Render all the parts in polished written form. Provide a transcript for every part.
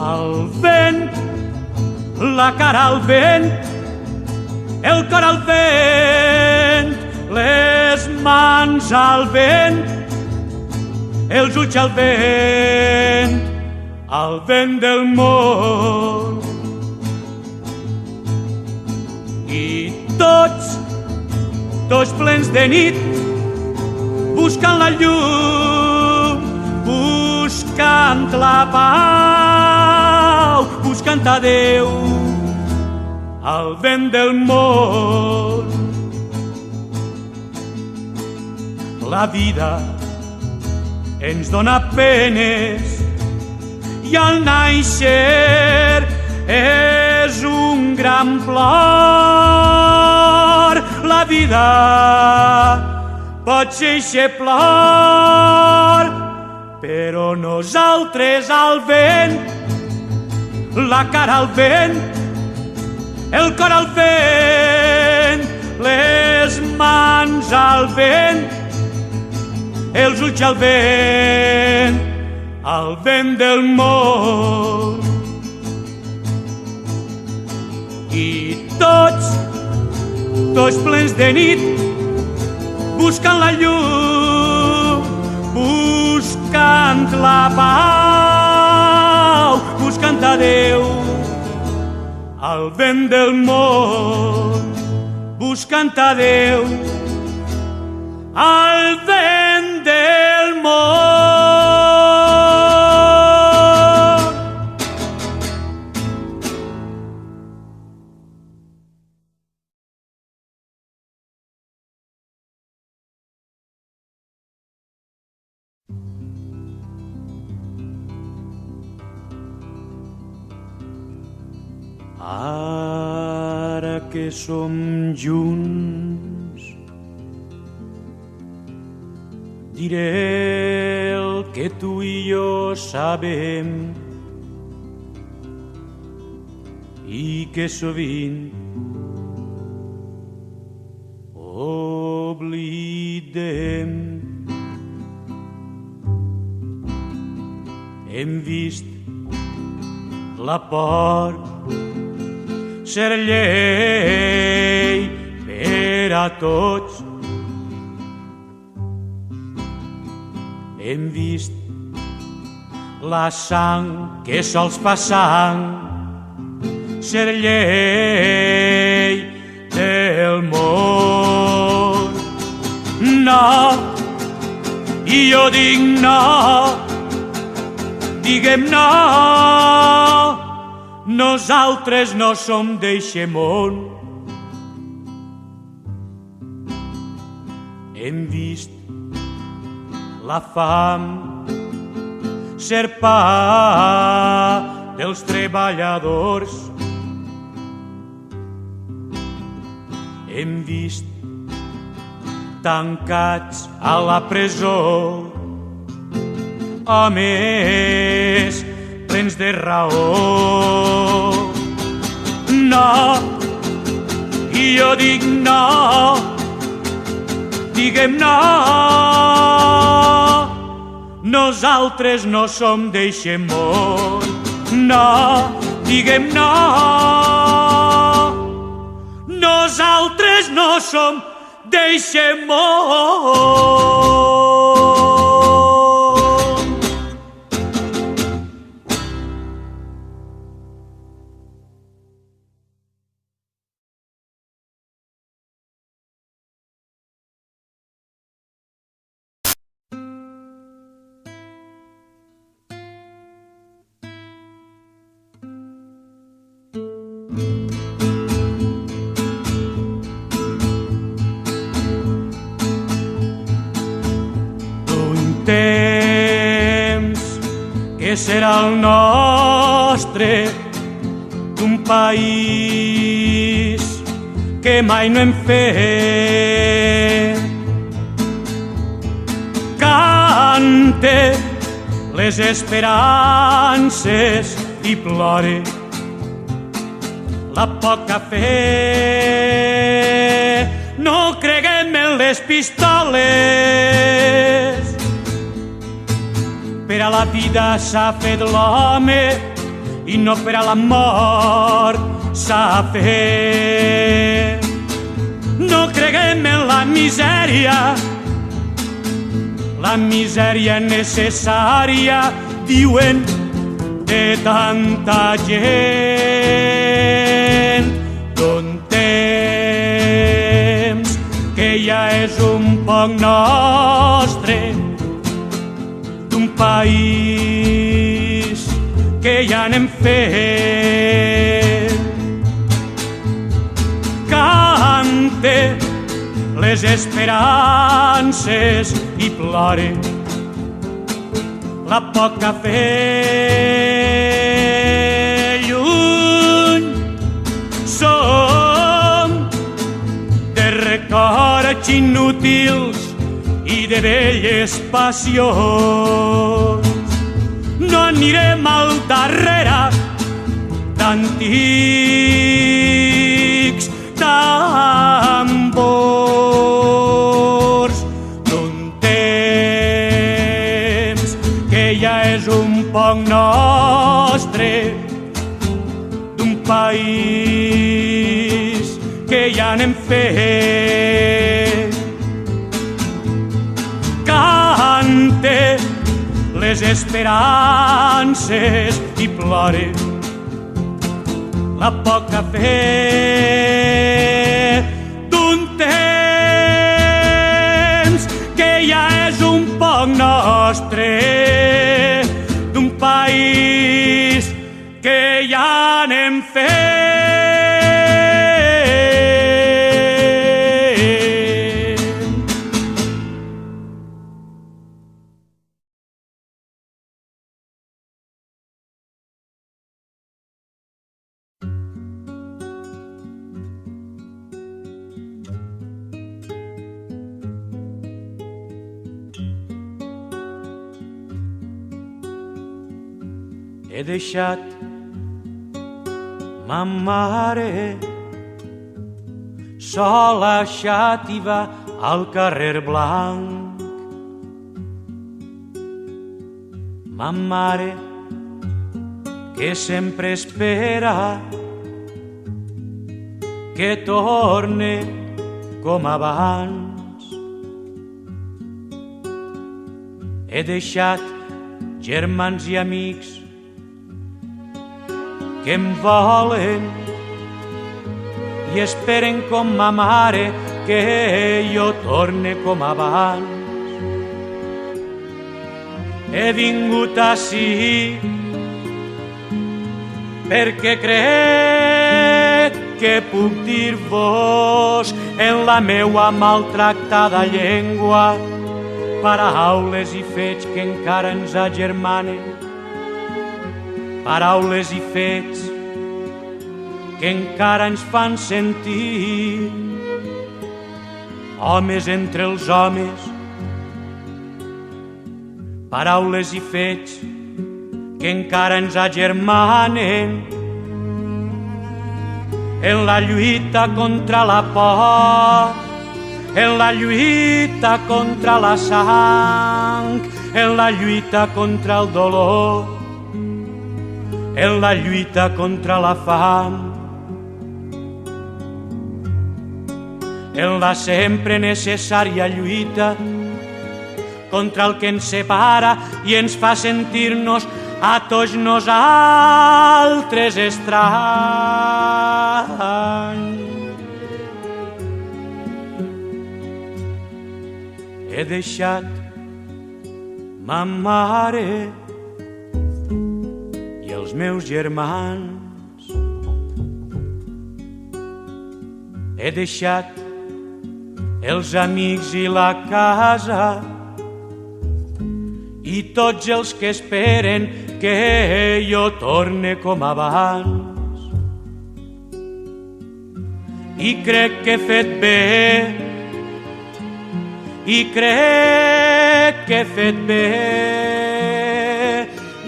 al vent, la cara al vent, el cor al vent, les mans al vent, els ulls al vent del món. I tots plens de nit, buscant la llum, buscant la pau, buscant a Déu, al vent del món. La vida ens dona penes i al naixer és un gran plor. La vida pot ser eixe plor, però nosaltres al vent, la cara al vent, el cor al vent, les mans al vent, els ulls al vent del món. I tots plens de nit, buscant la llum, buscant la pau, buscant a Déu, al vent del món, buscant a Déu, al vent del món. Ara que som junts, diré el que tu i jo sabem i que sovint oblidem. Hem vist la por ser llei per a tots. Hem vist la sang que sols fa sang ser llei del món. No, i jo dic no, diguem no, nosaltres no som d'eixe món. Hem vist la fam ser pa dels treballadors. Hem vist tancats a la presó homes plens de raó. No, i jo dic no, diguem no, nosaltres no som d'eixe món. No, diguem no, nosaltres no som d'eixe món. Temps que serà el nostre, d'un país que mai no hem fet. Cante les esperances i plore la poca fe. No creguem en les pistoles, per a la vida s'ha fet l'home i no per a la mort s'ha fet. No creguem en la misèria necessària, diuen, de tanta gent d'un temps que ja és un poc nostre, d'un país que ja n'hem fet. Cante les esperances i plore la poca fe. Lluny som de records inútils i de velles passions. No anirem al darrere d'antics tambors d'un temps que ja és un poc nostre, d'un país que ja n'hem fet. Cante les esperances i plore la poca fe d'un temps que ja és un poc nostre, d'un país que ja n'hem fet. He deixat ma mare sola xàtiva al carrer Blanc. Ma mare que sempre espera que torne com abans. He deixat germans i amics que em volen i esperen com ma mare que jo torne com abans. He vingut ací perquè crec que puc dir-vos en la meua maltractada llengua paraules i fets que encara ens agermanen, paraules i fets que encara ens fan sentir homes entre els homes, paraules i fets que encara ens agermanen en la lluita contra la por, en la lluita contra la sang, en la lluita contra el dolor, en la lluita contra la fam, en la sempre necessària lluita contra el que ens separa i ens fa sentir-nos a tots nosaltres estranys. He deixat ma mare i els meus germans. He deixat els amics i la casa i tots els que esperen que jo torne com abans. I crec que he fet bé, i crec que he fet bé.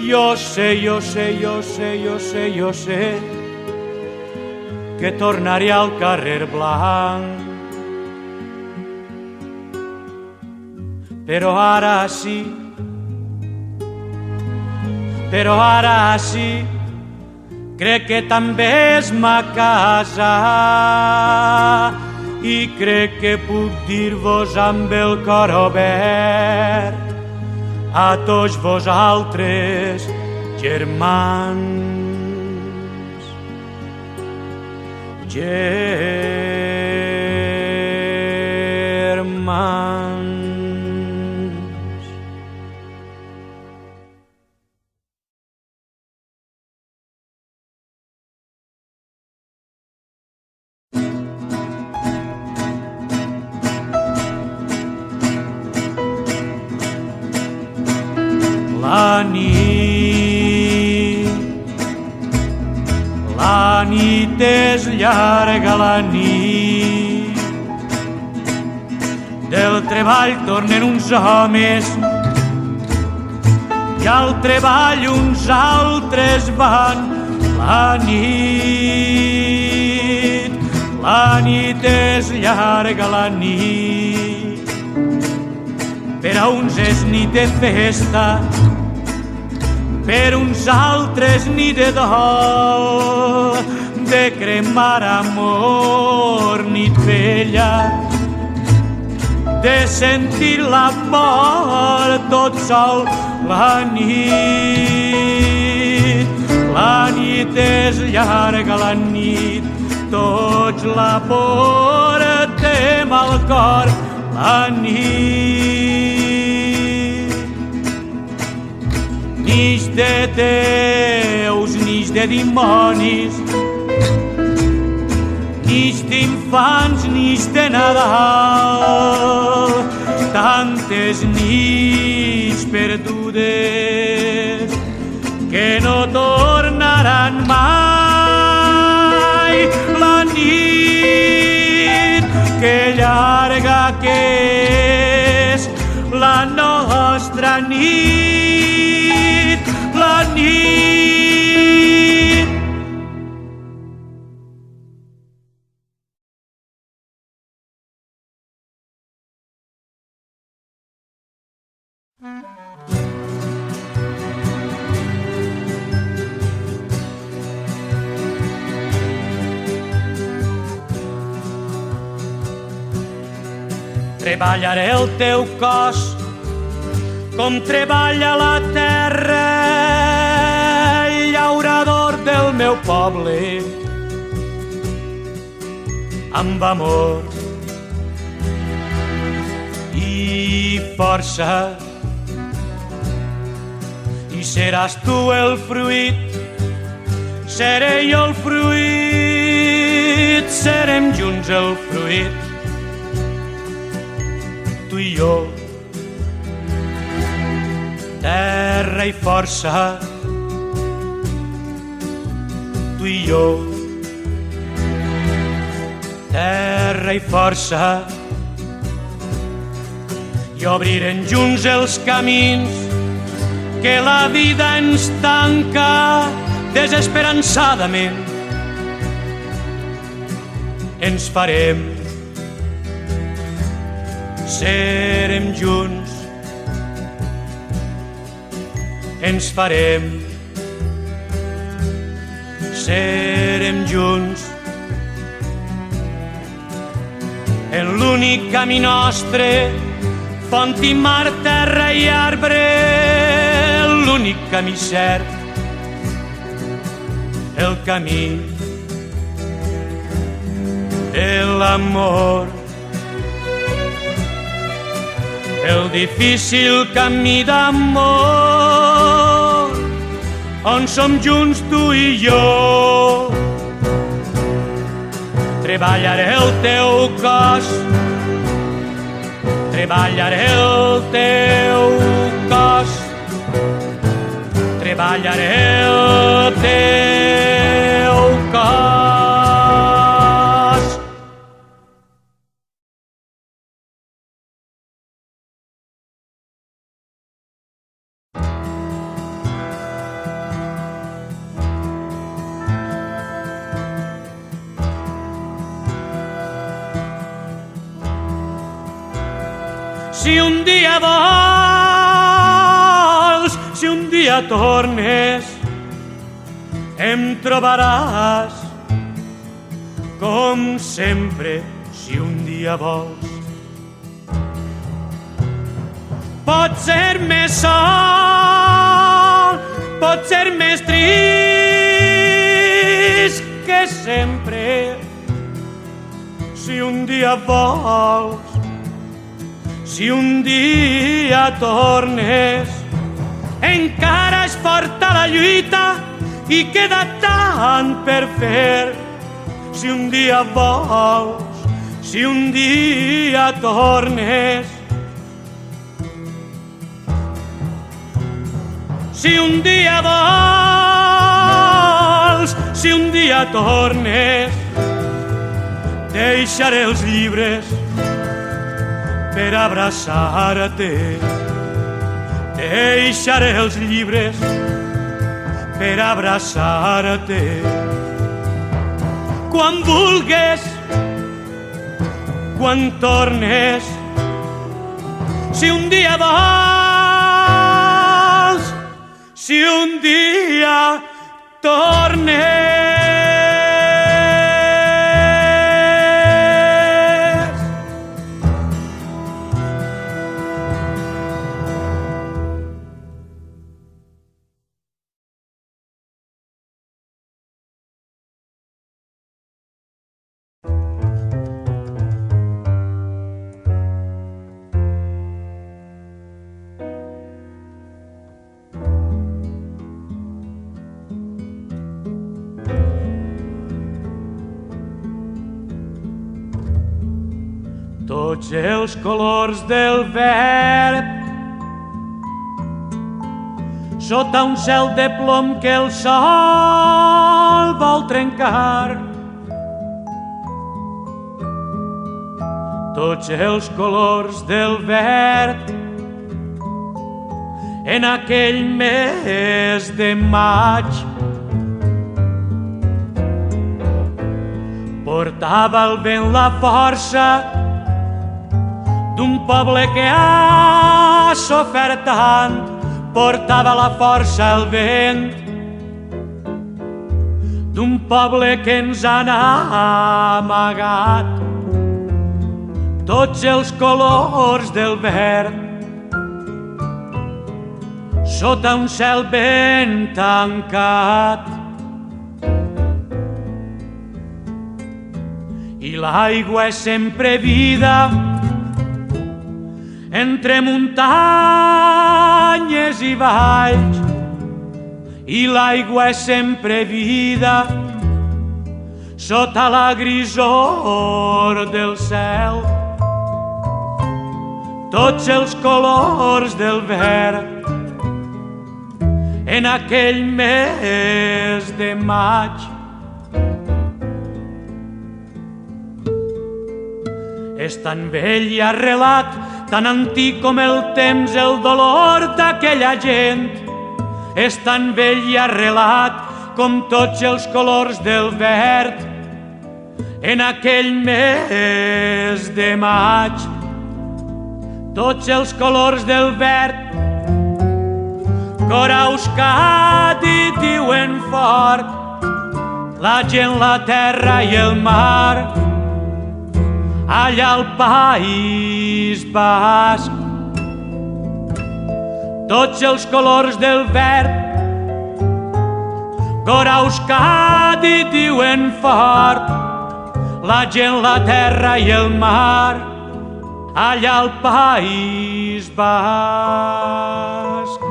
Jo sé que tornaré al carrer Blanc. Però ara sí, crec que també és ma casa i crec que puc dir-vos amb el cor obert a tots vosaltres, germans. Germans. La nit és llarga, la nit del treball tornen uns homes i al treball uns altres van. La nit és llarga, la nit per a uns és nit de festa, per uns altres nit de dol, de cremar amor, nit vella, de sentir la mort tot sol. La nit és llarga, la nit, tots la portem al cor. La nit nix de déus, nix de dimonis, nix d'infants, nix de Nadal, tantes nits perdudes que no tornaran mai. La nit que llarga que és la nostra nit, la nit. Treballaré el teu cos com treballa la terra, el llaurador del meu poble, amb amor i força. I seràs tu el fruit, seré jo el fruit, serem junts el fruit, tu i jo, terra i força, tu i jo, terra i força, i obrirem junts els camins que la vida ens tanca desesperançadament. Ens farem, serem junts, ens farem, serem junts, en l'únic camí nostre, font i mar, terra i arbre, l'únic camí cert, el camí de l'amor. El difícil camí d'amor, on som junts tu i jo. Treballaré el teu cos, treballaré el teu cos, treballaré el teu cos. Si un dia vols, si un dia tornes, em trobaràs, com sempre, si un dia vols. Pot ser més sol, pot ser més trist que sempre, si un dia vols, si un dia tornes. Encara és forta la lluita i queda tant per fer. Si un dia vols, si un dia tornes. Si un dia vols, si un dia tornes, deixaré els llibres per abraçar-te. Deixaré els llibres per abraçar-te. Quan vulgues, quan tornes, si un dia vols, si un dia tornes. Tots els colors del verd, sota un cel de plom que el sol vol trencar. Tots els colors del verd, en aquell mes de maig, portava el vent la força d'un poble que ha sofert tant. Portava la força el vent d'un poble que ens han amagat. Tots els colors del verd, sota un cel ben tancat. I l'aigua és sempre vida, entre muntanyes i valls, i l'aigua és sempre vida, sota la grisor del cel. Tots els colors del verd, en aquell mes de maig. És tan vell i arrelat, tan antic com el temps, el dolor d'aquella gent. És tan vell i arrelat com tots els colors del verd, en aquell mes de maig. Tots els colors del verd, corauscat i diuen fort, la gent, la terra i el mar, allà al País Basc. Tots els colors del verd, corauscat i diuen fort, la gent, la terra i el mar, allà al País Basc.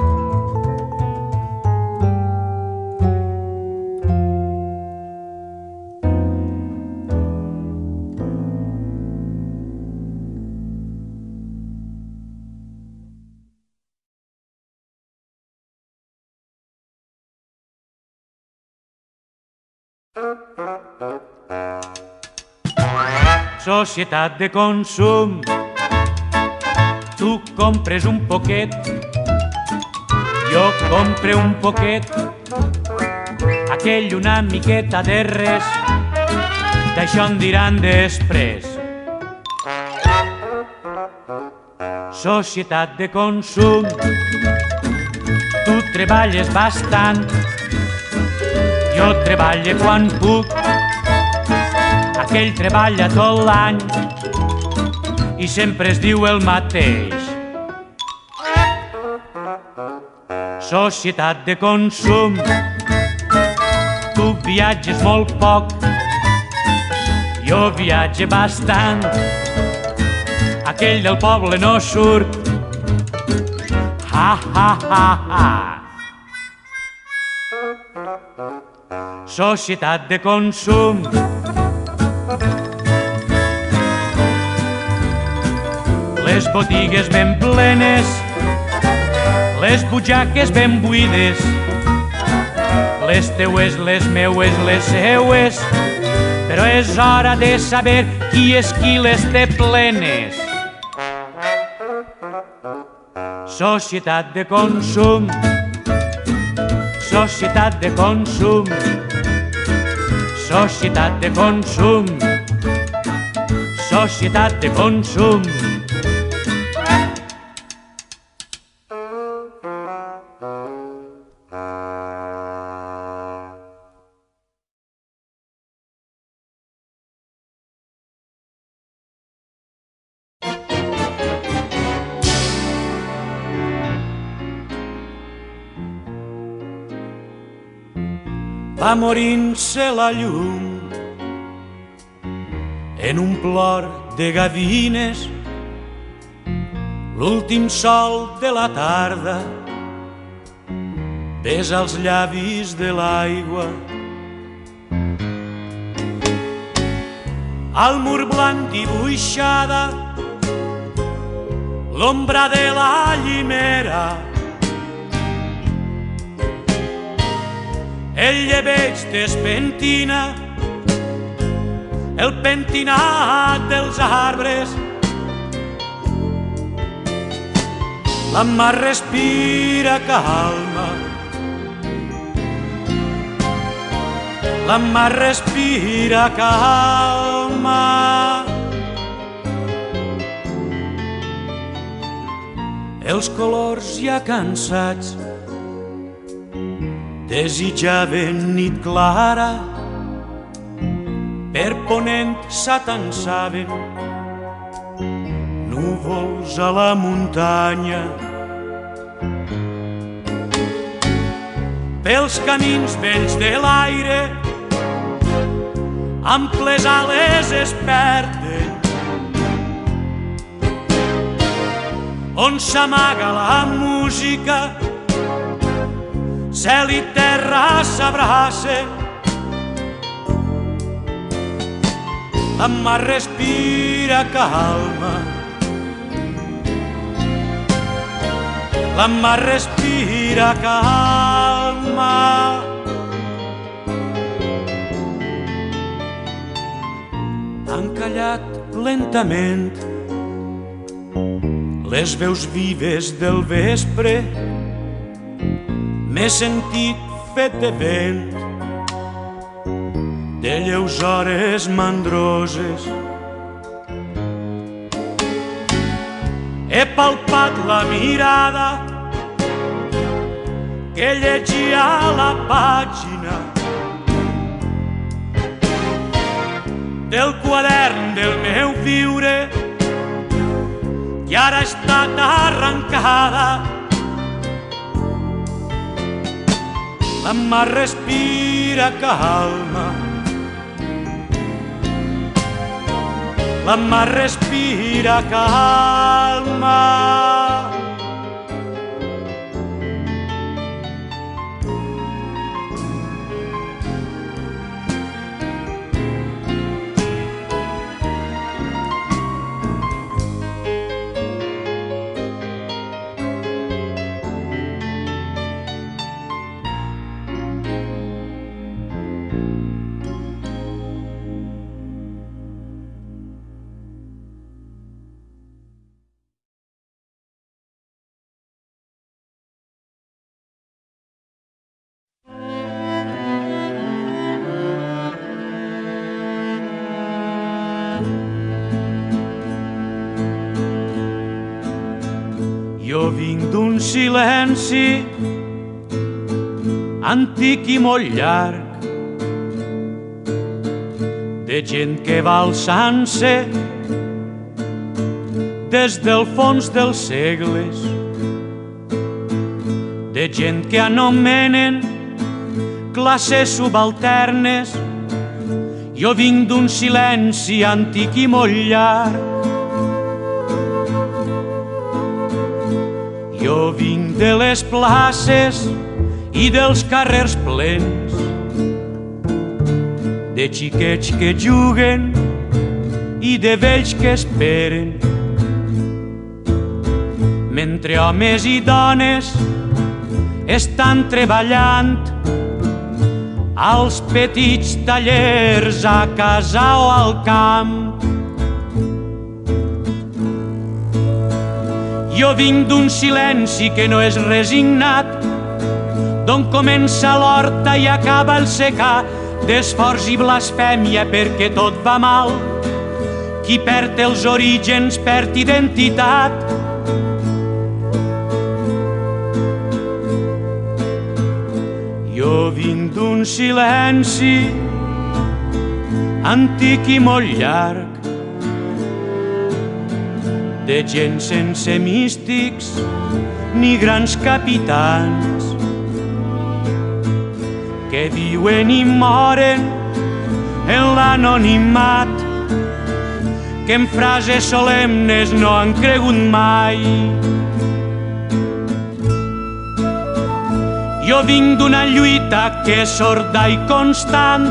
Societat de consum, tu compres un poquet, jo compre un poquet, aquell una miqueta de res, d'això en diran després. Societat de consum, tu treballes bastant, Jo treballe quan puc, aquell treballa tot l'any i sempre es diu el mateix. Societat de consum, tu viatges molt poc, jo viatge bastant, aquell del poble no surt, ha ha ha ha. Societat de consum, les botigues ben plenes, les butxaques ben buides, les teues, les meues, les seues, però és hora de saber qui és qui les té plenes. Societat de consum, societat de consum, societat de consum, societat de consum. Va morint-se la llum en un plor de gavines, l'últim sol de la tarda besa els llavis de l'aigua. Al mur blanc dibuixada l'ombra de la llimera, el llebeig despentina el pentinat dels arbres. La mar respira calma, la mar respira calma. Els colors ja cansats desitjaven nit clara, per ponent s'atansaven núvols a la muntanya. Pels camins vells de l'aire amples ales es perden, on s'amaga la música, cel i terra s'abracen. La mar respira calma, la mar respira calma. Han callat lentament les veus vives del vespre, m'he sentit fet de vent, de lleus hores mandroses. He palpat la mirada que llegia la pàgina del quadern del meu viure, que ara ha estat arrencada. La mar respira calma, la mar respira calma. Jo vinc d'un silenci antic i molt llarg, de gent que va alçant-se des del fons dels segles, de gent que anomenen classes subalternes. Jo vinc d'un silenci antic i molt llarg. Jo vinc de les places i dels carrers plens, de xiquets que juguen i de vells que esperen, mentre homes i dones estan treballant als petits tallers a casa o al camp. Jo vinc d'un silenci que no és resignat, d'on comença l'horta i acaba el secà, d'esforç i blasfèmia perquè tot va mal. Qui perd els orígens perd identitat. Jo vinc d'un silenci antic i molt llarg, de gent sense místics ni grans capitans, que viuen i moren en l'anonimat, que en frases solemnes no han cregut mai. Jo vinc d'una lluita que és sorda i constant.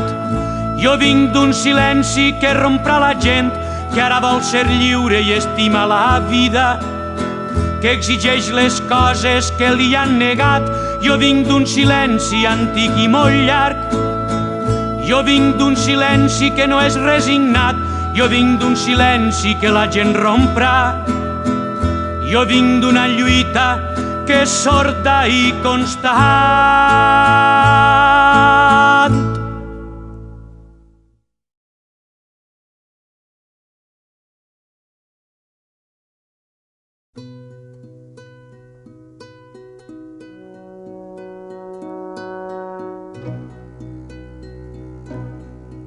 Jo vinc d'un silenci que romprà la gent, que ara vol ser lliure i estima la vida, que exigeix les coses que li han negat. Jo vinc d'un silenci antic i molt llarg. Jo vinc d'un silenci que no és resignat. Jo vinc d'un silenci que la gent romprà. Jo vinc d'una lluita que és sorda i constant.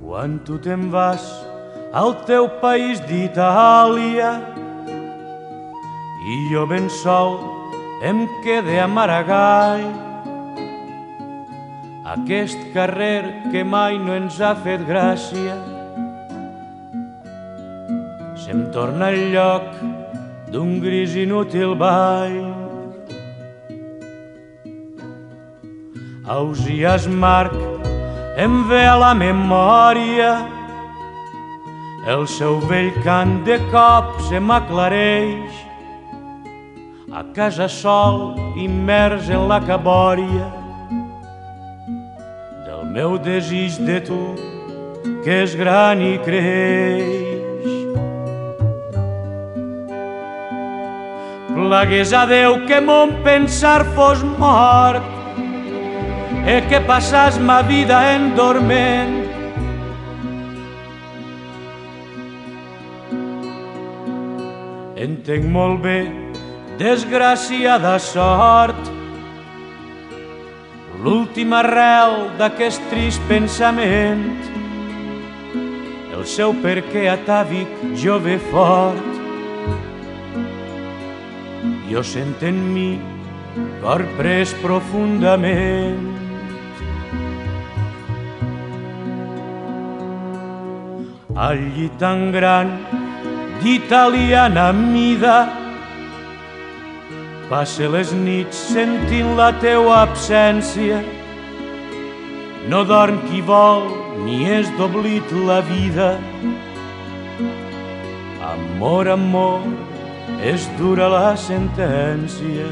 Quan tu te'n vas al teu país d'Itàlia i jo ben sol em quedé a Maragall, aquest carrer que mai no ens ha fet gràcia se'm torna el lloc d'un gris inútil ball. Ausiàs Marc em ve a la memòria, el seu vell cant de cop se m'aclareix, a casa sol, immers en la cabòria del meu desig de tu, que és gran i creix. Plagués a Déu que mon pensar fos mort e que passàs ma vida en dorment. Entenc molt bé, desgraciada sort, l'última arrel d'aquest trist pensament, el seu perquè atàvic jove fort. Jo sent en mi cor pres profundament. Al llit tan gran d'italiana mida, passe les nits sentint la teua absència. No dorm qui vol ni és d'oblit la vida. Amor, amor, és dura la sentència.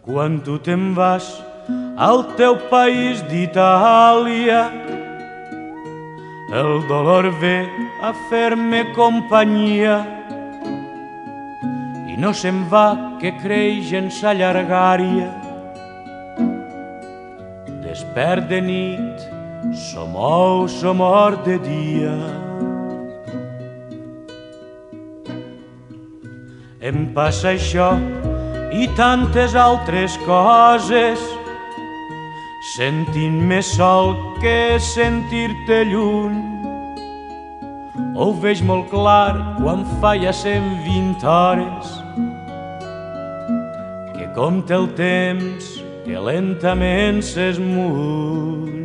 Quan tu te'n vas al teu país d'Itàlia, el dolor ve a fer-me companyia i no se'n va que creix en sa llargària. Despert de nit, somou, somor de dia. Em passa això i tantes altres coses, sentint-me sol que sentir-te lluny. Ho veig molt clar quan fa ja 120 hores que compta el temps que lentament s'esmuny.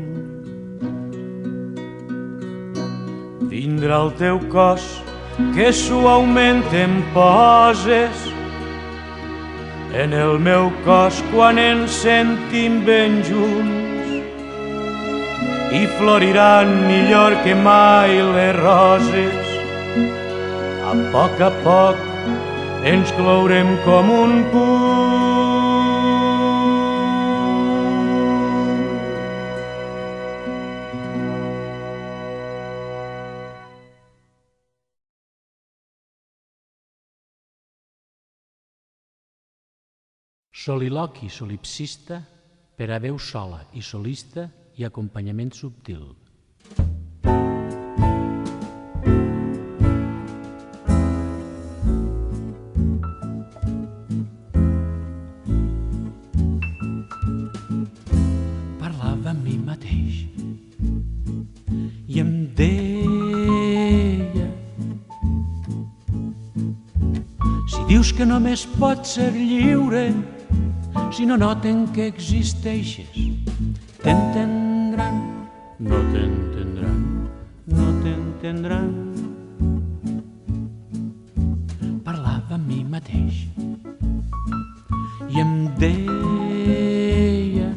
Vindrà el teu cos que suaument em poses en el meu cos quan ens sentim ben junts i floriran millor que mai les roses. A poc ens clourem com un punt. Soliloqui solipsista per a veu sola i solista i acompanyament subtil. Parlava amb mi mateix i em deia: si dius que només pots ser lliure si no noten que existeixes, t'entendran, no t'entendran, no t'entendran. Parlava amb mi mateix i em deia: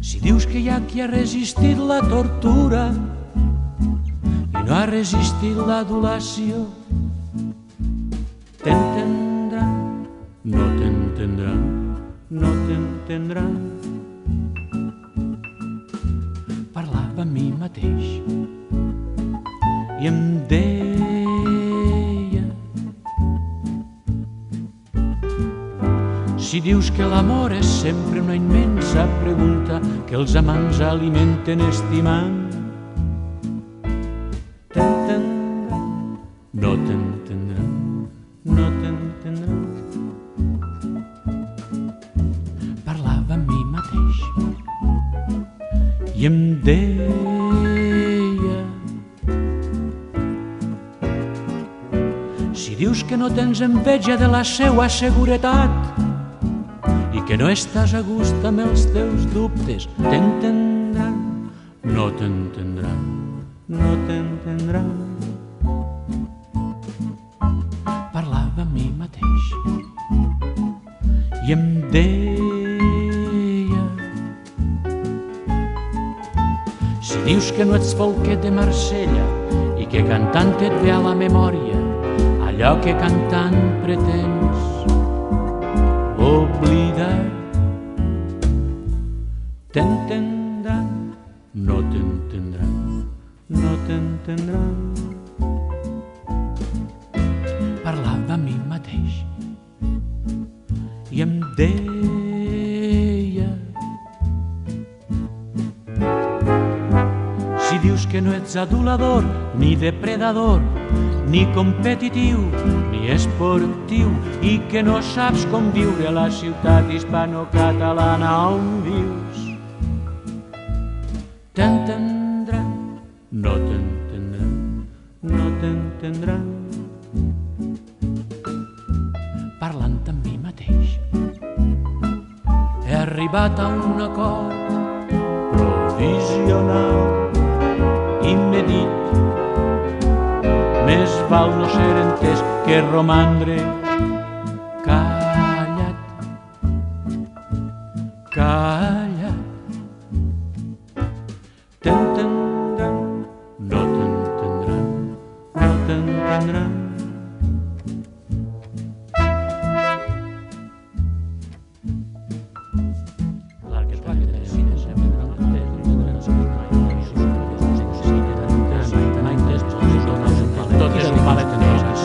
si dius que hi ha qui ha resistit la tortura i no ha resistit l'adulació, t'entendran, no t'entendran, no t'entendran. Parlava amb mi mateix i em deia: si dius que l'amor és sempre una immensa pregunta que els amants alimenten estimant, t'entendran, no t'entendran, no t'entendran. Parlava amb mi mateix i em deia: si dius que no tens enveja de la seua seguretat i que no estàs a gust amb els teus dubtes, t'entendran, no t'entendran, no t'entendran. Parlava amb mi mateix i em deia: si dius que no ets folquet de Marsella i que cantant et ve a la memòria allò que cantant pretens oblidar, t'entendran, no t'entendran, no t'entendran. Parlava amb mi mateix i em deia: si dius que no ets adulador ni depredador ni competitiu ni esportiu i que no saps com viure a la ciutat hispano-catalana on vius, t'entendran, no t'entendran, no t'entendran. Parlant amb mi mateix he arribat a un acord provisional i m'he dit: més val no ser entès que romandre callat, callat. T'entendran, no t'entendran, no t'entendran. Tot és un palet de noces.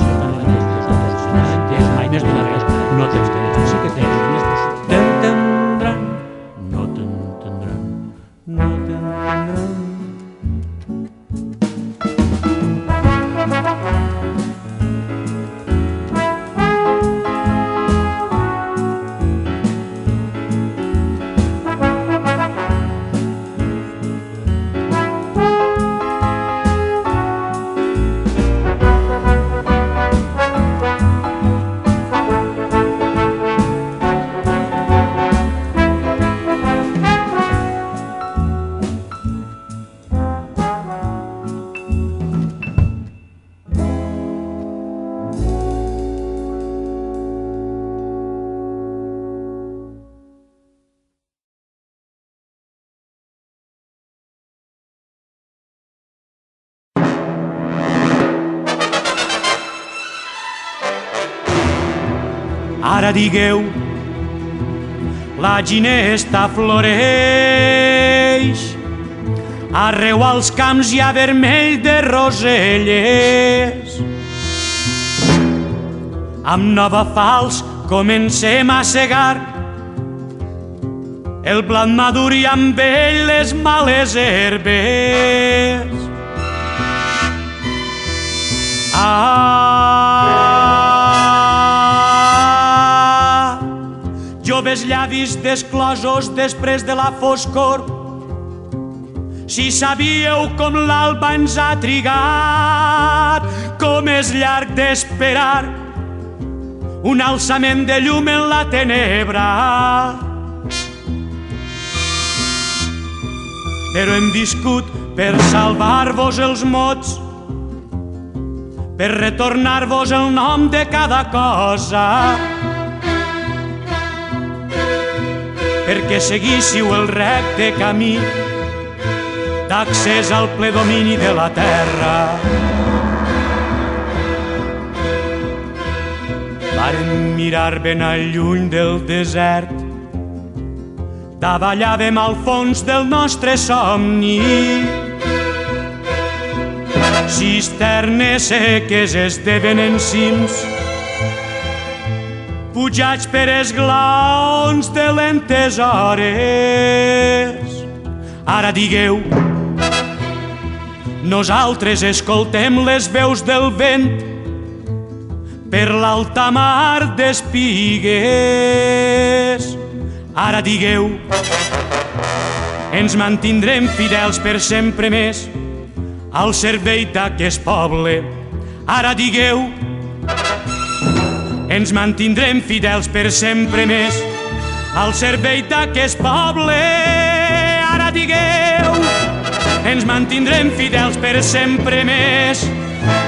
Ara digueu, la ginesta floreix, arreu als camps hi ha vermell de roselles. Amb nova falç comencem a segar el blat madur i amb ell les males herbes. Joves llavis desclosos després de la foscor, si sabíeu com l'alba ens ha trigat, com és llarg d'esperar un alçament de llum en la tenebra. Però hem viscut per salvar-vos els mots, per retornar-vos el nom de cada cosa, perquè seguíssiu el recte camí d'accés al ple domini de la terra. Vàrem mirar ben al lluny del desert, davallàvem al fons del nostre somni. Cisternes seques esdevenen cims, pujats per esglaons de lentes hores. Ara digueu, nosaltres escoltem les veus del vent per l'alta mar d'espigues. Ara digueu, ens mantindrem fidels per sempre més al servei d'aquest poble. Ara digueu, ens mantindrem fidels per sempre més al servei d'aquest poble. Ara digueu, ens mantindrem fidels per sempre més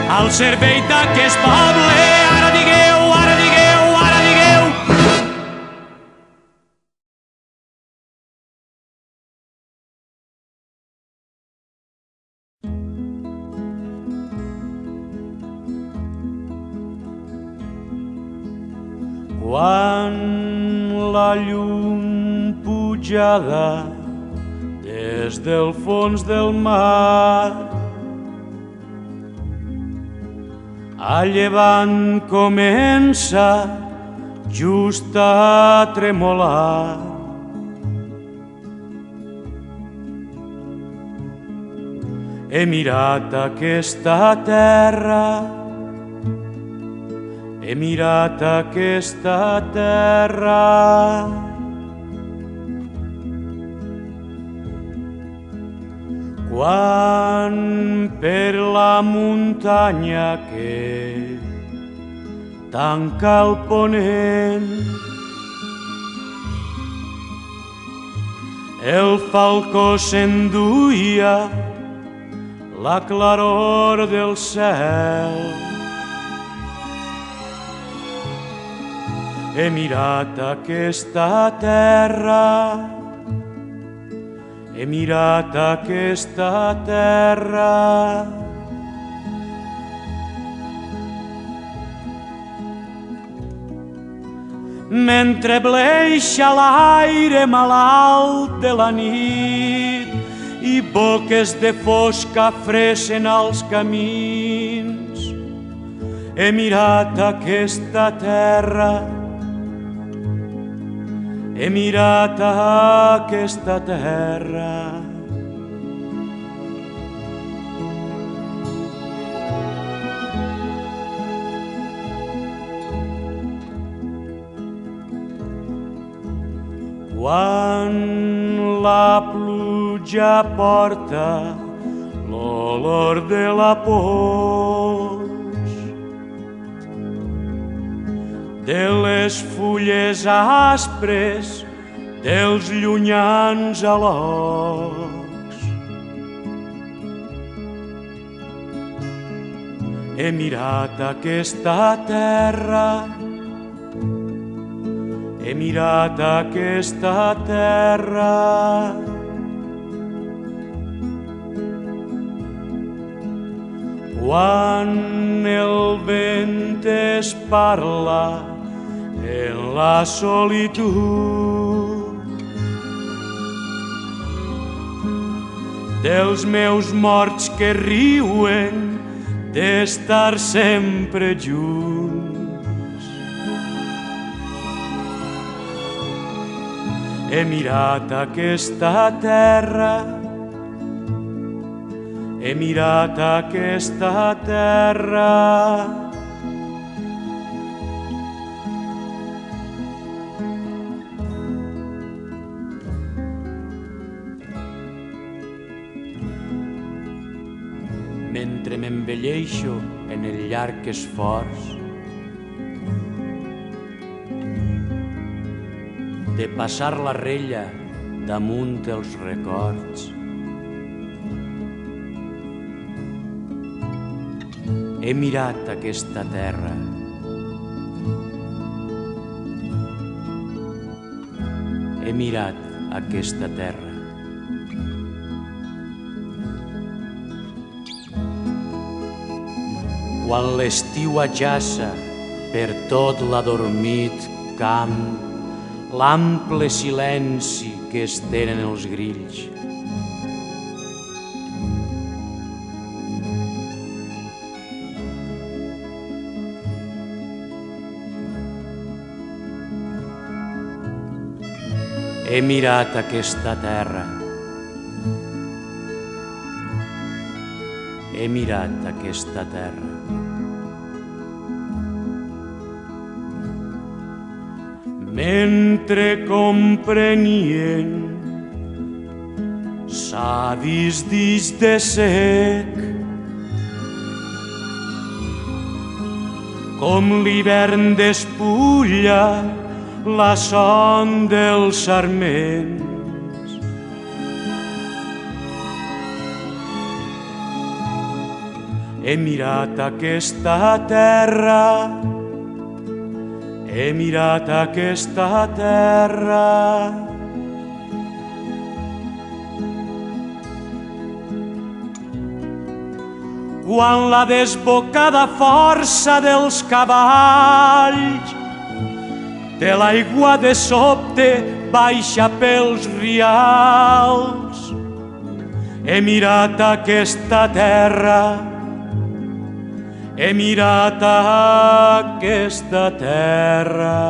al servei d'aquest poble. Ara digueu, ara digueu, ara digueu. Quan la llum pujada des del fons del mar a llevant comença just a tremolar, he mirat aquesta terra, he mirat aquesta terra. Quan per la muntanya que tanca el ponent el falcó s'enduia la claror del cel, he mirat aquesta terra, he mirat aquesta terra. Mentre bleixa l'aire malalt de la nit i boques de fosca fressen als camins, he mirat aquesta terra, he mirat aquesta terra. Quan la pluja porta l'olor de la pols de les fulles aspres dels llunyans alocs, he mirat aquesta terra, he mirat aquesta terra. Quan el vent es parla en la solitud dels meus morts que riuen d'estar sempre junts. He mirat aquesta terra, he mirat aquesta terra, mentre m'envelleixo en el llarg esforç de passar la rella damunt els records. He mirat aquesta terra, he mirat aquesta terra. Quan l'estiu ajaça per tot l'adormit camp, l'ample silenci que es tenen els grills. He mirat aquesta terra, he mirat aquesta terra. Mentre comprenien savis dits de sec, com l'hivern despulla la son dels sarments. He mirat aquesta terra, he mirat aquesta terra, quan la desbocada força dels cavalls de l'aigua de sobte baixa pels rials. He mirat aquesta terra, he mirat aquesta terra.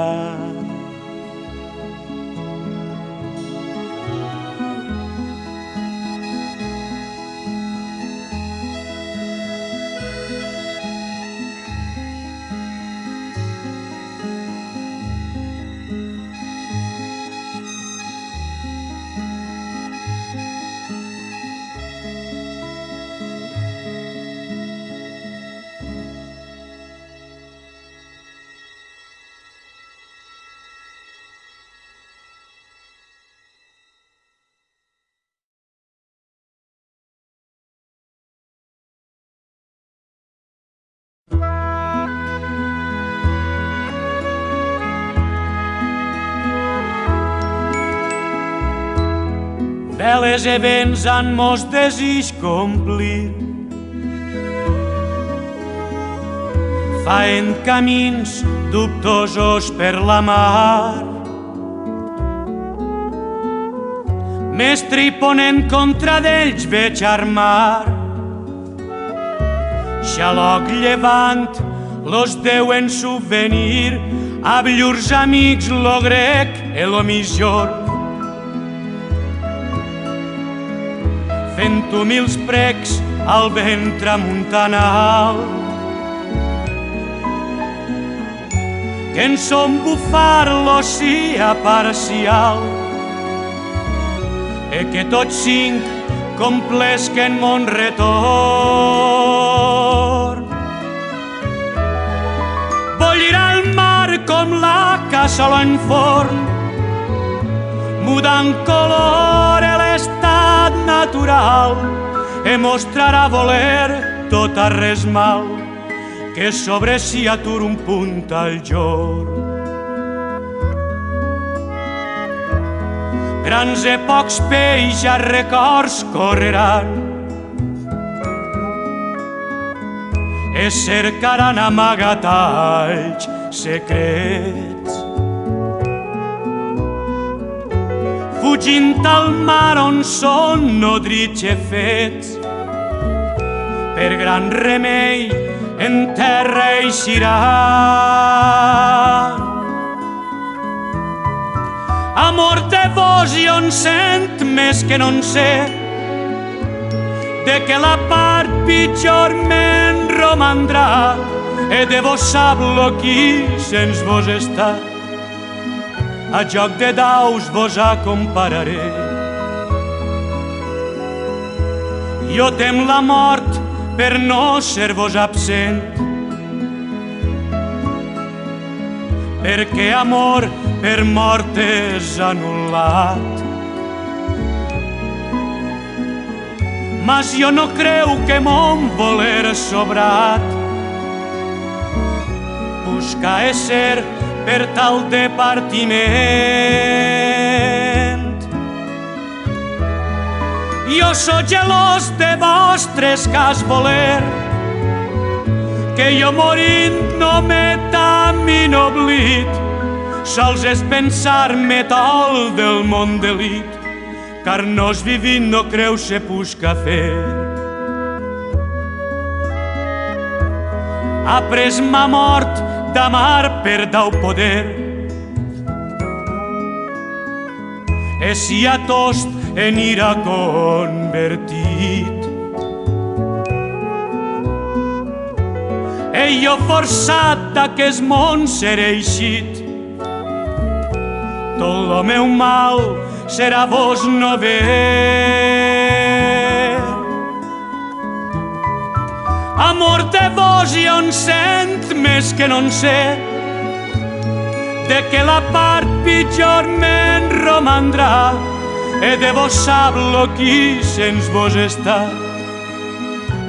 Veles e vents han mos desig complir, faen camins dubtosos per la mar. Mestre i ponent contra d'ells veig armar, xaloc llevant los deuen subvenir a llurs amics lo grec e lo misjor, fent humils precs al vent tramuntanal, que en son bufar l'oceà parcial, e que tots cinc complesquen mon retorn. Bollirà el mar com la cassola en forn, mudant color a l'estat natural, e mostrarà voler tot a res mal, que sobre si atur un punt al jorn. Grans e pocs peix a records correran, e cercaran amagatalls secrets, fugint al mar on són nodrits i fets. Per gran remei en terra eixiran. Amor de vos i on sent més que no en sé, de que la part pitjor me'n romandrà, e de vos sap lo qui sens vos està. A joc de daus vos acompararé. Jo tem la mort per no ser-vos absent, perquè amor per mort és anul·lat. Mas jo no creu que mon voler sobrat busca ésser per tal de partiment. Jo so gelós de vostres cas voler, que jo morint no meta mi n'oblit, sols és pensar-me tol del món delit, car nos vivint no creu se busca fer. Ha pres ma mort d'amar per dau poder, e si a tost en ira convertit. E jo forçat d'aquest món seré eixit, tot lo meu mal serà vos no ver. Amor de vos i on sent més que no en sé, de que la part pitjor me'n romandrà, e de vos sap lo qui sens vos està.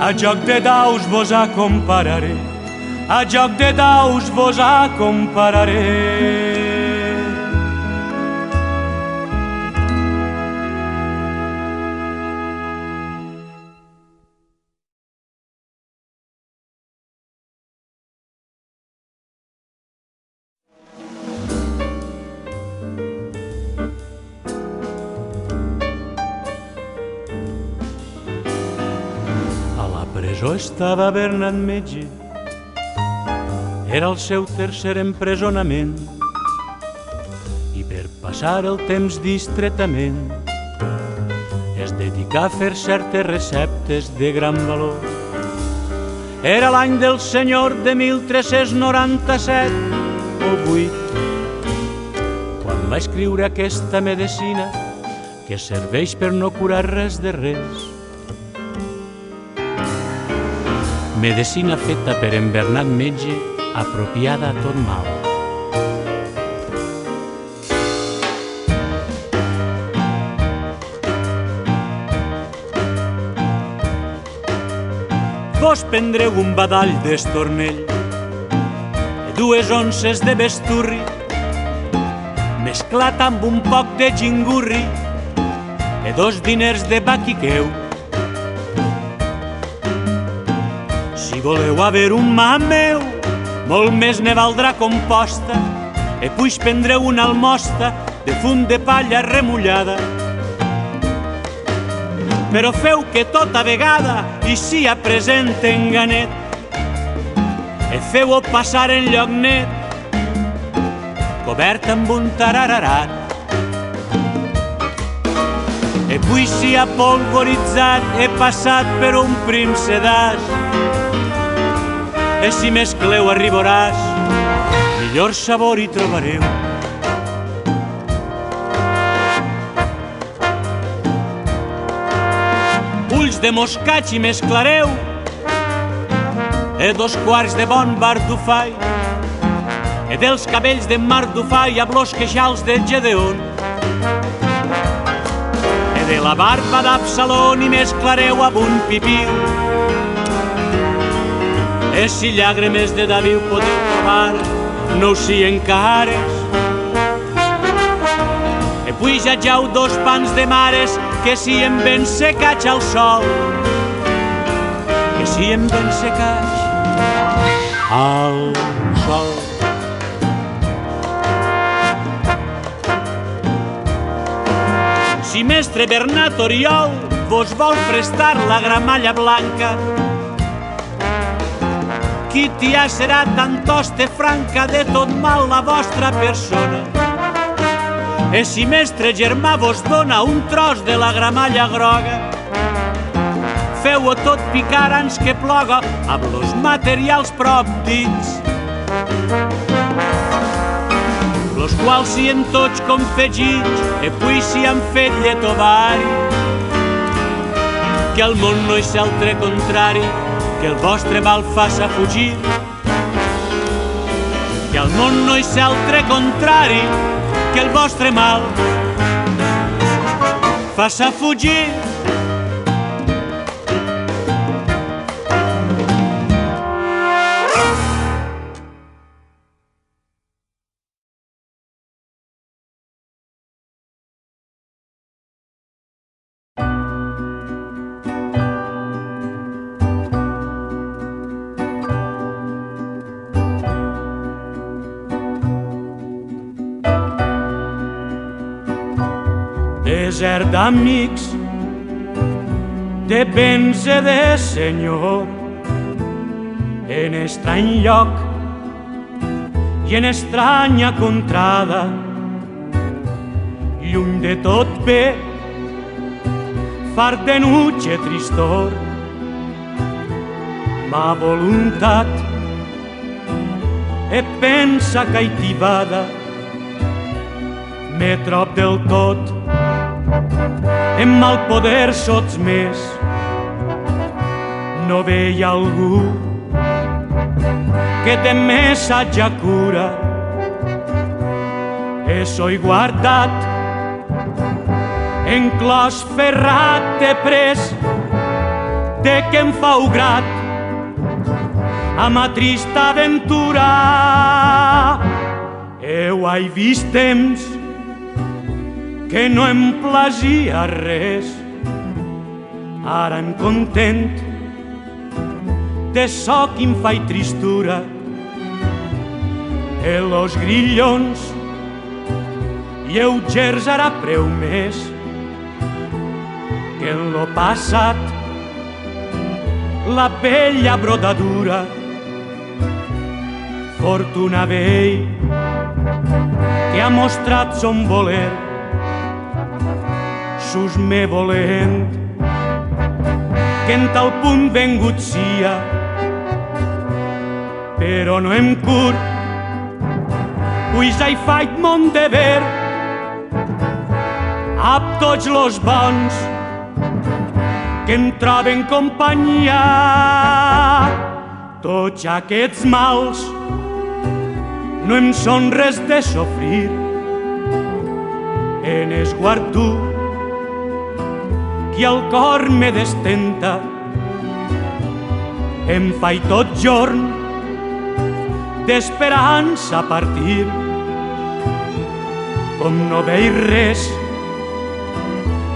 A joc de daus vos acompararé, a joc de daus vos acompararé. presó estava Bernat Metge, era el seu tercer empresonament, i per passar el temps distretament es dedicà a fer certes receptes de gran valor. Era l'any del senyor de 1397 o 8, quan va escriure aquesta medecina que serveix per no curar res de res. Medecina feta per en Bernat Metge, apropiada a tot mal. Vos prendreu un badall d'estornell, 2 onces de besturri, mesclat amb un poc de gingurri, 2 diners de baquiqueu. Si voleu haver un mameu, molt més ne valdrà composta, puix prendreu una almosta de fum de palla remullada. Però feu que tota vegada hi sia present en ganet, feu-ho passar en lloc net, cobert amb un tarararat. Puix sia polvoritzat, passat per un prim sedàs, si mescleu arribaràs, millor sabor hi trobareu. Ulls de moscatx i mesclareu, 2 quarts de bon bardufai, dels cabells de Mardufai amb los queixals de Gedeon, de la barba d'Absalón i mesclareu amb un pipiu. Si llàgrimes de Daviu podeu trobar, no us siguin cares. Puix atjau 2 pans de mares que siguin ben secats al sol, que siguin ben secats al sol. Si mestre Bernat Oriol vos vol prestar la gramalla blanca, qui t'hi serà tan toste franca de tot mal la vostra persona. E si mestre Germà vos dona un tros de la gramalla groga, feu-ho tot picar ans que ploga amb los materials prop dins, los quals sien tots confegits e poi sian fet lletovari, que al món no és altre contrari que el vostre mal faça fugir, que al món no és altre contrari que el vostre mal faça fugir. Desert d'amics, de béns e de senyor, en estrany lloc i en estranya contrada, lluny de tot bé, fart de nuche tristor, ma voluntat e pensa caitivada, me trop del tot en mal poder sots més, no veia algú que de més haja cura, e soy guardat en clos ferrat de pres, de que em fau grat a ma trista aventura. Heu hai vist temps que no em plasia res, ara em content de çò que em fai tristura, e los grillons lleugers ara preu més, que en lo passat la bella brodadura, fortuna vell que ha mostrat son voler, sus me volent, que en tal punt vengut sia, però no em cur, pues he fait mon deber, ab tots los bons que em troben companyia. Tots aquests mals no em són res de sofrir, en esguard tu qui el cor me destenta, em fai tot jorn d'esperança partir, com no veig res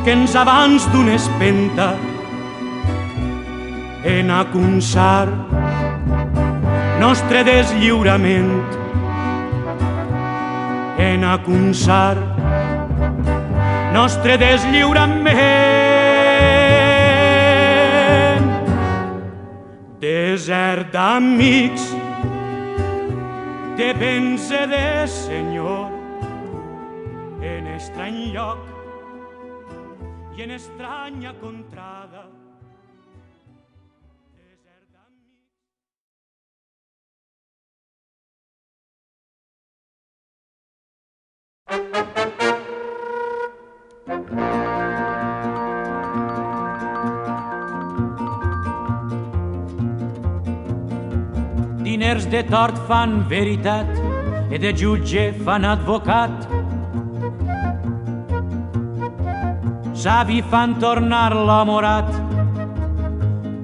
que ens abans d'un espenta, en aconsar nostre deslliurament, en aconsar nostre deslliurament. Desert d'amics, de béns e de senyor, en estrany lloc i en estranya contrada. Diners de tort fan veritat e de jutge fan advocat. Savi fan tornar l'amorat,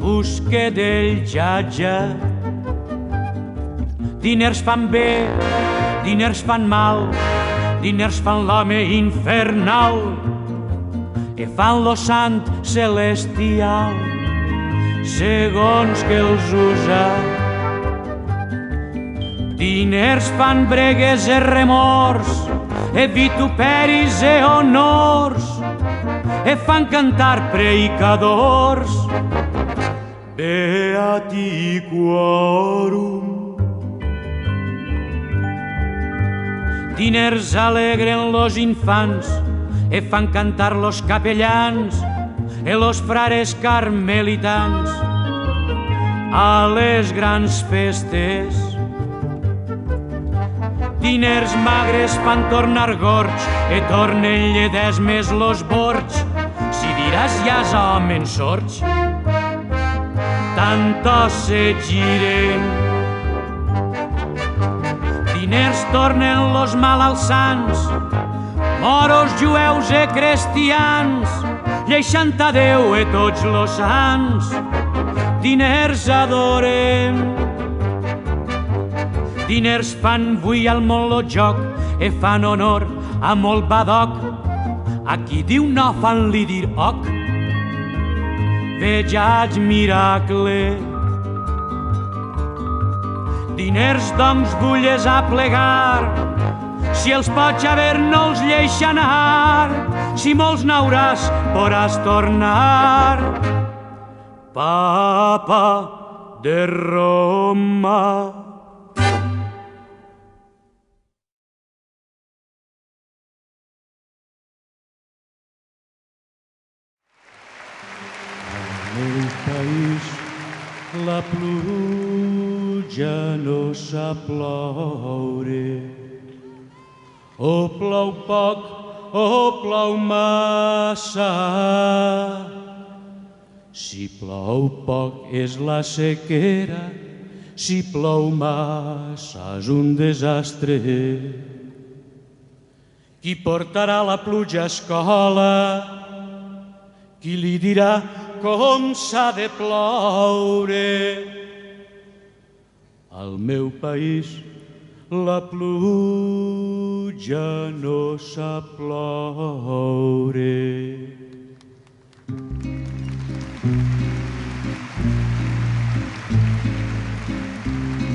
busque del ja-ja. Diners fan bé, diners fan mal, diners fan l'home infernal e fan lo sant celestial segons que els usa. Diners fan bregues e remors, e vituperis e honors, e fan cantar predicadors. Beatiquorum. Diners alegren los infants e fan cantar los capellans e los frares carmelitans a les grans festes. Diners magres fan tornar gorgs e tornen lledès més los borgs. Si diràs ja és homen sorgs, tanto se giren. Diners tornen los malalsans, moros, jueus e cristians, lleixant a Déu e tots los sants. Diners adoren. Diners fan avui al món lo joc e fan honor a molt badoc. A qui diu no fan-li dir oc. Vejaig miracle. Diners doncs vulles a plegar, si els pots haver no els lleixa anar, si molts n'hauràs podràs tornar. Papa de Roma. Al meu país la pluja no sap ploure, o plou poc o plou massa. Si plou poc és la sequera, si plou massa és un desastre. Qui portarà la pluja a escola? Qui li dirà com s'ha de ploure? Al meu país la pluja no sap ploure.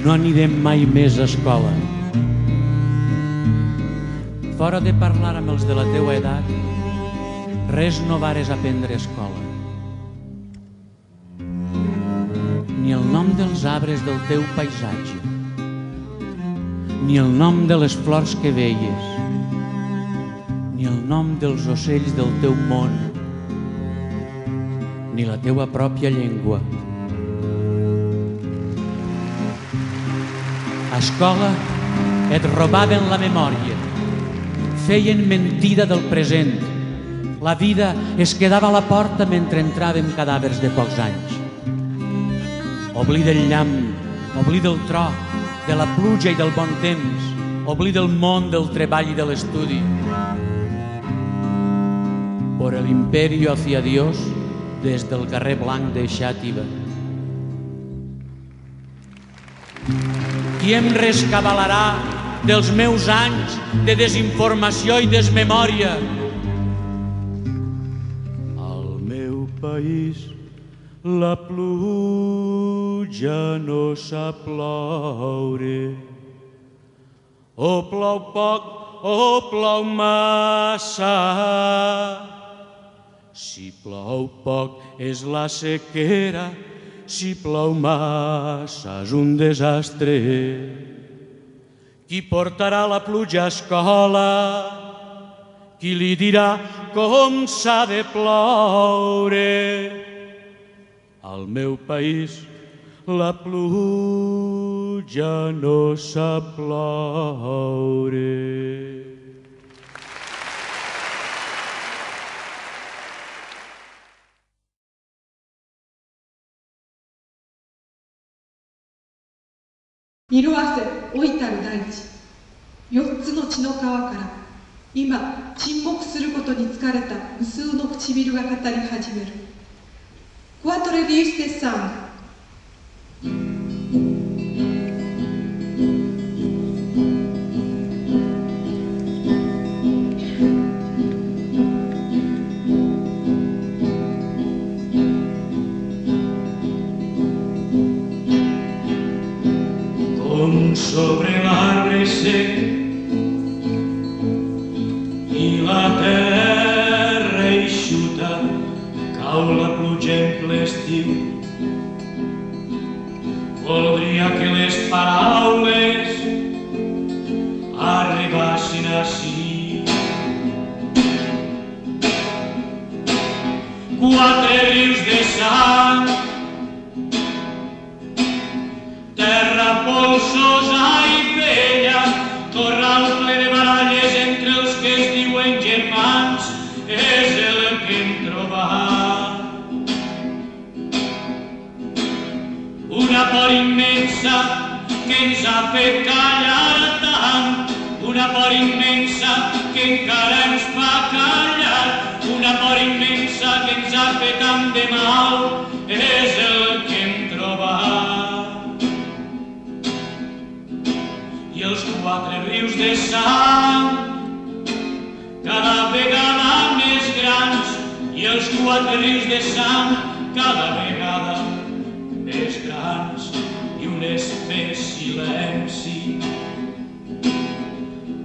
No anirem mai més a escola. Fora de parlar amb els de la teua edat, res no vares aprendre a escola. Ni el nom dels arbres del teu paisatge, ni el nom de les flors que veies, ni el nom dels ocells del teu món, ni la teua pròpia llengua. A escola et robaven la memòria, feien mentida del present. La vida es quedava a la porta mentre entràvem cadàvers de pocs anys. Oblida el llamp, oblida el tro, de la pluja i del bon temps, oblida el món del treball i de l'estudi. Por el imperio hacia Dios, des del carrer Blanc de Xàtiva. Qui em rescabalarà dels meus anys de desinformació i desmemòria? Al meu país la pluja no sap ploure, o plou poc o plou massa. Si plou poc és la sequera, si plou massa és un desastre. Qui portarà la pluja a escola? Qui li dirà com s'ha de ploure? Al meu país la pluja no sap ploure.色あせ老いたる大地、4つの血の川から今沈黙することに疲れた無数の唇が語り始める。Quattro riviste sangue. Sobre l'arbre sec i la terra eixuta l'estiu. Voldria que les paraules arribassin ací. 4 rius de sang, terra polsosa i vella, corral ple de baralles entre els que es diuen germans, és el que hem trobat. Una por immensa que ens ha fet callar tant, una por immensa que encara ens fa callar, una por immensa que ens ha fet tant de mal, és el que hem trobat. I els 4 rius de sang, cada vegada més grans, i els 4 rius de sang, cada vegada més grans, i un espès silenci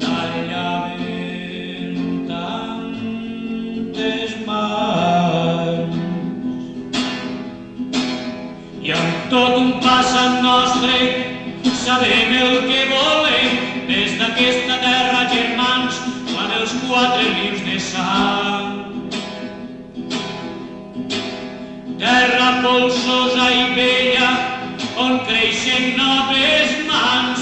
tallaven tantes mans. I amb tot un passat nostre sabem el que volem des d'aquesta terra, germans, quan els 4 rius de sang. Terra polsosa i vella, on creixen noves mans,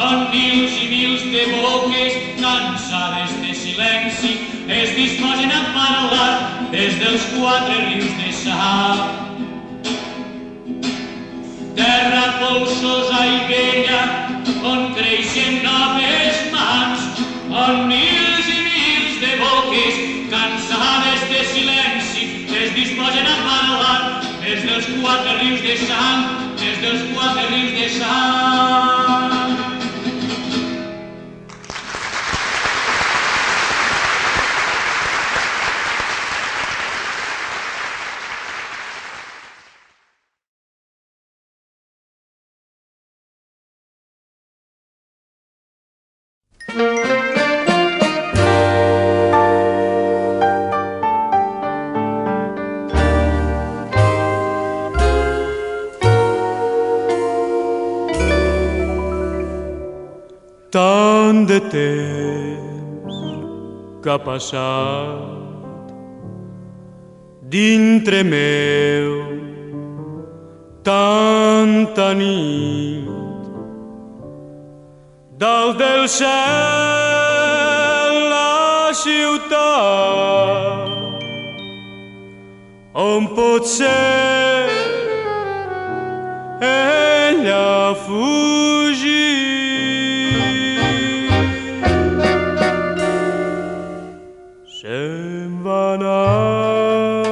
on mils i mils de boques cansades de silenci es disposen a parlar des dels 4 rius de sang. Terra polsosa i vella, on creixen noves mans, on mils i mils de boques cansades de silenci es disposen a parlar des dels 4 rius de sang, des dels 4 rius de sang. Tant de temps que ha passat dintre meu, tanta nit, dalt del cel la ciutat, on pot ser ella fugir. Se'n va anar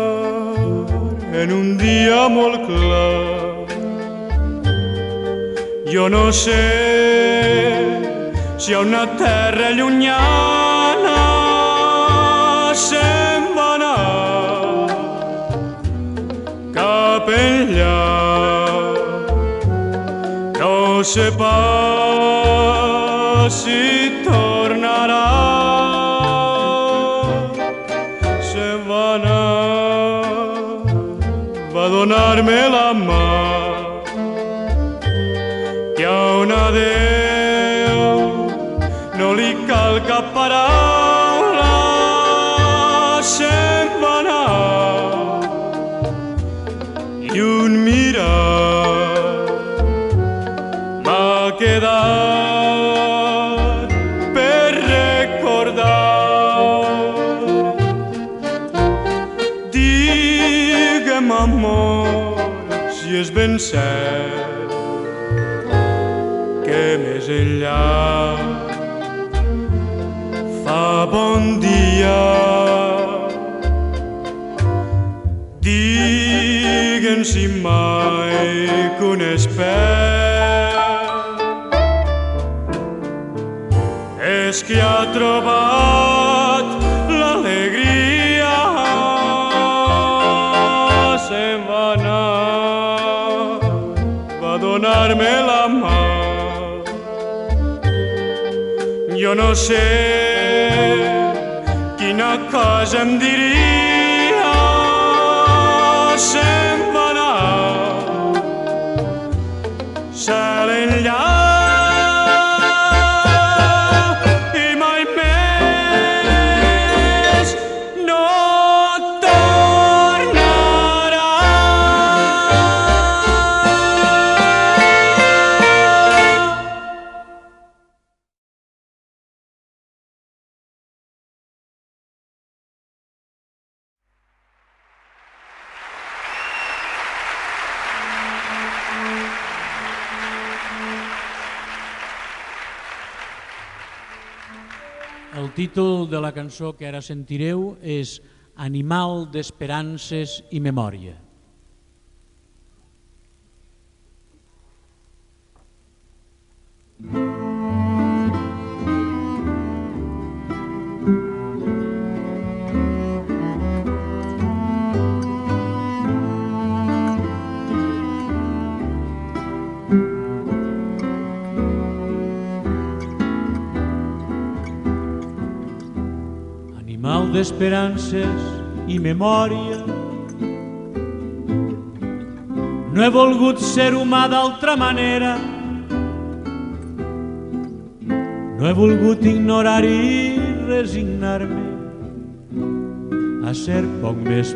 en un dia molt clar. Jo no sé si hi ha una terra llunyana. Se'n va anar cap enllà. No sé pas si tornarà. Va donar-me la mà, que a un adeu no li cal cap paraula. Se'n va anar i un mirar m'ha quedat per recordar. Amor, si és ben cert que més enllà fa bon dia, digue'm si mai coneix és que ha trobat l'alegria. Se'n va anar, va donar-me la mà. Jo no sé quina cosa em diria. Se'n va anar cel enllà i mai més no tornarà. El títol de la cançó que ara sentireu és Animal d'esperances i memòria. Animal d'esperances i memòria, no he volgut ser humà d'altra manera, no he volgut ignorar i resignar-me a ser poc més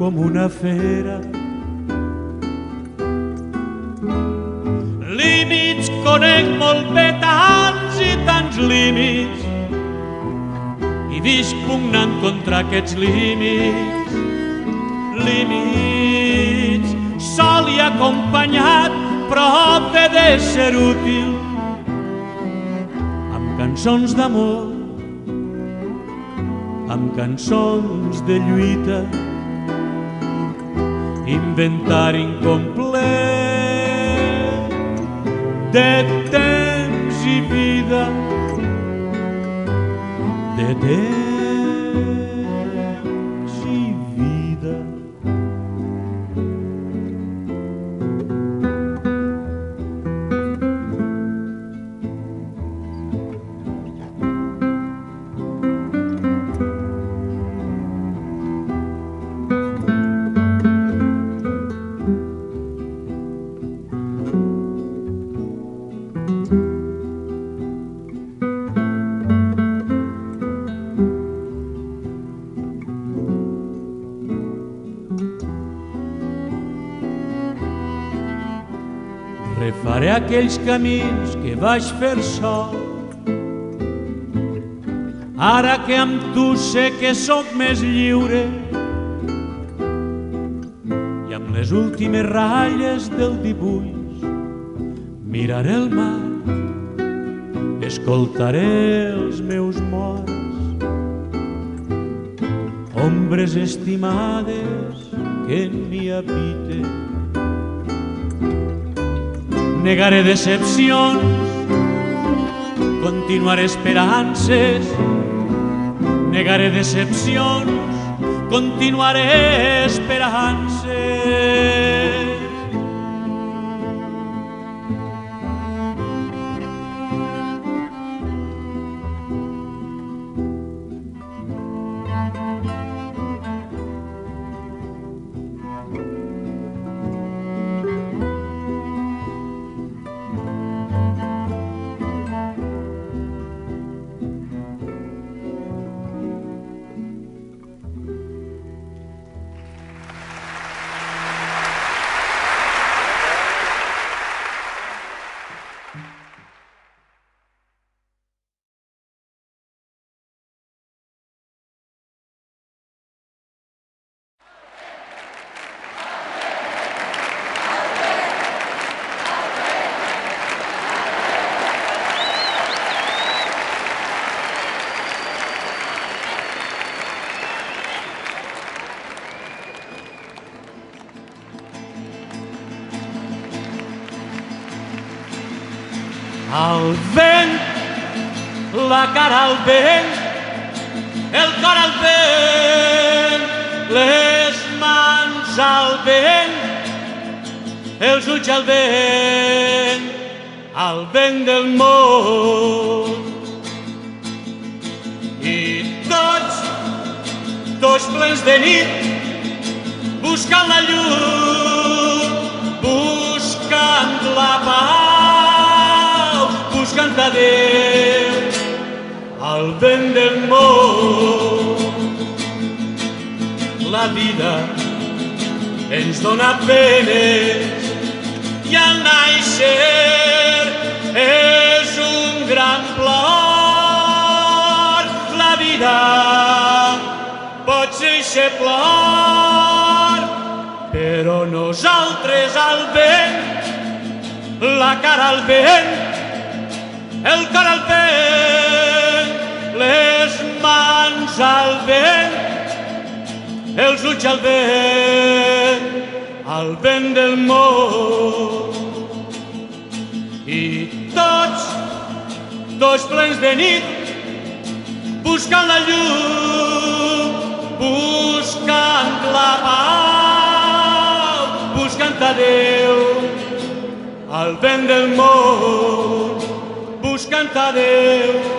com una fera. Límits conec molt bé, tants i tants límits, i visc pugnant contra aquests límits, sol i acompanyat, prop de ser útil, amb cançons d'amor, amb cançons de lluita, inventari incomplet de temps i vida, de temps i vida. Refaré aquells camins que vaig fer sol, ara que amb tu sé que sóc més lliure, i amb les últimes ratlles del dibuix miraré el mar, escoltaré els meus morts, ombres estimades que en mi habiten. Negaré decepcions, continuaré esperances. Negaré decepcions, continuaré esperances. Al vent, la cara al vent, el cor al vent, les mans al vent, els ulls al vent del món. I tots plens de nit, buscant la llum, buscant la pau, buscant a Déu al vent del món. La vida ens dona penes i al naixer és un gran plor. La vida pot ser eixe plor, però nosaltres al vent, la cara al vent, el cor al vent, les mans al vent, els ulls al vent del món. I tots plens de nit, buscant la llum, buscant la pau, buscant a Déu, al vent del món, buscant a Déu.